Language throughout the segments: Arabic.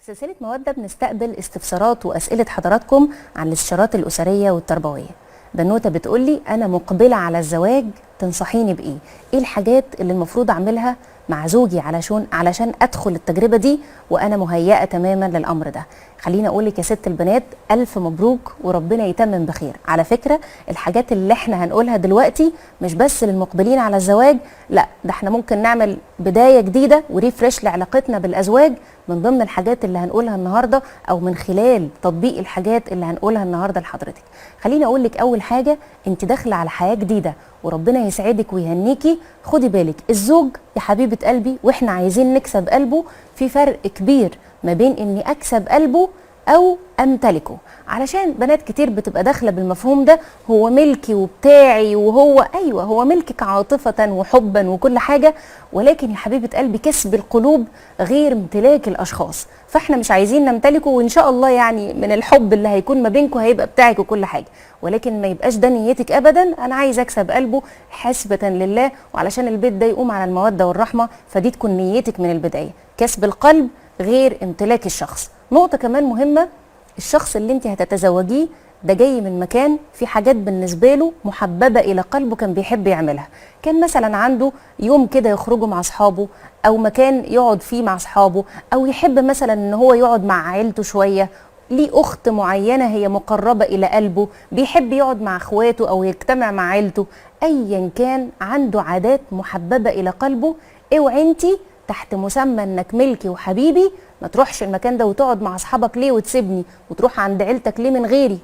سلسلة مودة بنستقبل استفسارات وأسئلة حضراتكم عن الاستشارات الأسرية والتربوية. بنوتة بتقولي أنا مقبلة على الزواج، تنصحيني بإيه؟ إيه الحاجات اللي المفروض أعملها مع زوجي علشان أدخل التجربة دي وأنا مهيئة تماما للأمر ده؟ خليني أقولك يا ست البنات ألف مبروك وربنا يتمم بخير. على فكرة الحاجات اللي احنا هنقولها دلوقتي مش بس للمقبلين على الزواج، لا ده احنا ممكن نعمل بداية جديدة وريفرش لعلاقتنا بالأزواج من ضمن الحاجات اللي هنقولها النهارده او من خلال تطبيق الحاجات اللي هنقولها النهارده لحضرتك. خليني اقول لك اول حاجه، انت داخله على حياه جديده وربنا يسعدك ويهنيكي. خدي بالك الزوج يا حبيبه قلبي واحنا عايزين نكسب قلبه، في فرق كبير ما بين اني اكسب قلبه او امتلكه. علشان بنات كتير بتبقى داخله بالمفهوم ده، هو ملكي وبتاعي، وهو ايوه هو ملكك عاطفه وحبا وكل حاجه، ولكن يا حبيبه قلبي كسب القلوب غير امتلاك الاشخاص. فاحنا مش عايزين نمتلكه، وان شاء الله يعني من الحب اللي هيكون ما بينكم هيبقى بتاعك وكل حاجه، ولكن ما يبقاش ده نيتك ابدا. انا عايز اكسب قلبه حسبه لله وعلشان البيت ده يقوم على الموده والرحمه، فدي تكون نيتك من البدايه، كسب القلب غير امتلاك الشخص. نقطه كمان مهمه، الشخص اللي انت هتتزوجيه ده جاي من مكان في حاجات بالنسبه له محببه الى قلبه كان بيحب يعملها. كان مثلا عنده يوم كده يخرجوا مع اصحابه، او مكان يقعد فيه مع اصحابه، او يحب مثلا ان هو يقعد مع عيلته شويه، ليه اخت معينه هي مقربه الى قلبه، بيحب يقعد مع اخواته او يجتمع مع عيلته. ايا كان عنده عادات محببه الى قلبه، اوعي انت تحت مسمى انك ملكي وحبيبي ما تروحش المكان ده وتقعد مع اصحابك ليه وتسيبني وتروح عند عيلتك ليه من غيري.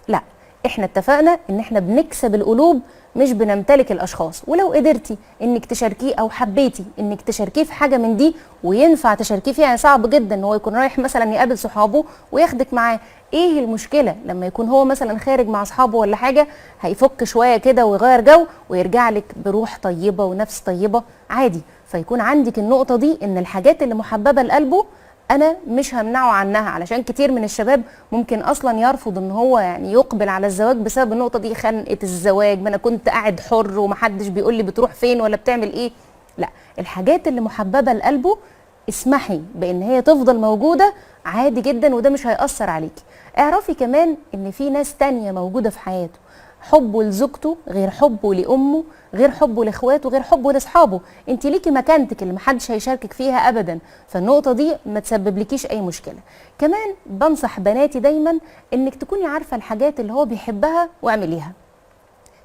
لا، احنا اتفقنا ان احنا بنكسب القلوب مش بنمتلك الاشخاص. ولو قدرتي انك تشاركيه او حبيتي انك تشاركيه في حاجه من دي وينفع تشاركيه فيها، يعني صعب جدا ان هو يكون رايح مثلا يقابل صحابه وياخدك معاه، ايه المشكله لما يكون هو مثلا خارج مع اصحابه ولا حاجه، هيفك شويه كده ويغير جو ويرجع لك بروح طيبه ونفس طيبه عادي. فيكون عندك النقطه دي ان الحاجات اللي محببه لقلبه انا مش همنعه عنها. علشان كتير من الشباب ممكن اصلا يرفض ان هو يعني يقبل على الزواج بسبب النقطه دي، خنقه الزواج، ما انا كنت قاعد حر ومحدش بيقول لي بتروح فين ولا بتعمل ايه. لا، الحاجات اللي محببه لقلبه اسمحي بان هي تفضل موجوده عادي جدا، وده مش هيأثر عليكي. اعرفي كمان ان في ناس تانية موجوده في حياته، حبه لزوجته غير حبه لامه غير حبه لاخواته غير حبه لاصحابه. انت ليكي مكانتك اللي محدش هيشاركك فيها ابدا، فالنقطه دي ما تسببلكيش اي مشكله. كمان بنصح بناتي دايما انك تكوني عارفه الحاجات اللي هو بيحبها واعمليها.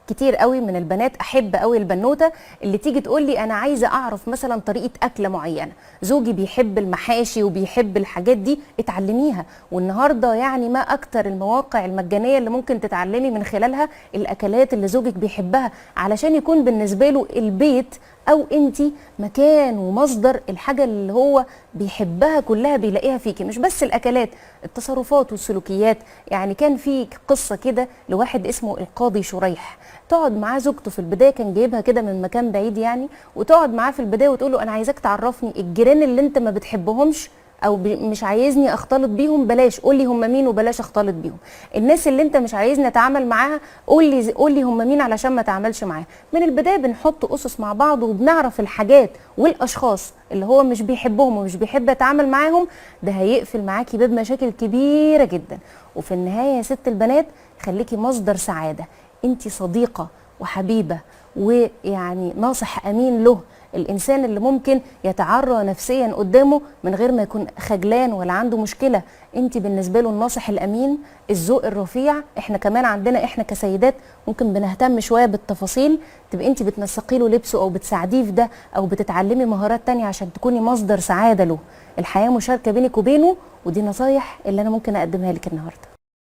كتير قوي من البنات احب قوي البنوته اللي تيجي تقول لي انا عايزه اعرف مثلا طريقه اكله معينه، زوجي بيحب المحاشي وبيحب الحاجات دي، اتعلميها. والنهارده يعني ما اكتر المواقع المجانيه اللي ممكن تتعلمي من خلالها الاكلات اللي زوجك بيحبها، علشان يكون بالنسبه له البيت او انتي مكان ومصدر الحاجه اللي هو بيحبها كلها بيلاقيها فيكي، مش بس الاكلات، التصرفات والسلوكيات. يعني كان في قصه كده لواحد اسمه القاضي شريح، تقعد معاه زوجته في البدايه، كان جايبها كده من مكان بعيد يعني، وتقعد معاه في البدايه وتقول له انا عايزاك تعرفني الجيران اللي انت ما بتحبهمش او مش عايزني اختلط بيهم، بلاش قول لي هم مين وبلاش اختلط بيهم. الناس اللي انت مش عايزني اتعامل معاها قول لي هم مين علشان ما اتعاملش معاها. من البدايه بنحط اسس مع بعض وبنعرف الحاجات والاشخاص اللي هو مش بيحبهم ومش بيحب يتعامل معاهم، ده هيقفل معاكي باب مشاكل كبيره جدا. وفي النهايه يا ست البنات خليكي مصدر سعاده، انت صديقه وحبيبه ويعني ناصح امين له، الانسان اللي ممكن يتعرى نفسيا قدامه من غير ما يكون خجلان ولا عنده مشكله. انت بالنسبه له الناصح الامين، الذوق الرفيع. احنا كمان عندنا احنا كسيدات ممكن بنهتم شويه بالتفاصيل، تبقى انت بتنسقي له لبسه او بتساعديه في ده او بتتعلمي مهارات تانية عشان تكوني مصدر سعاده له. الحياه مشاركه بينك وبينه، ودي نصايح اللي انا ممكن اقدمها لك النهارده.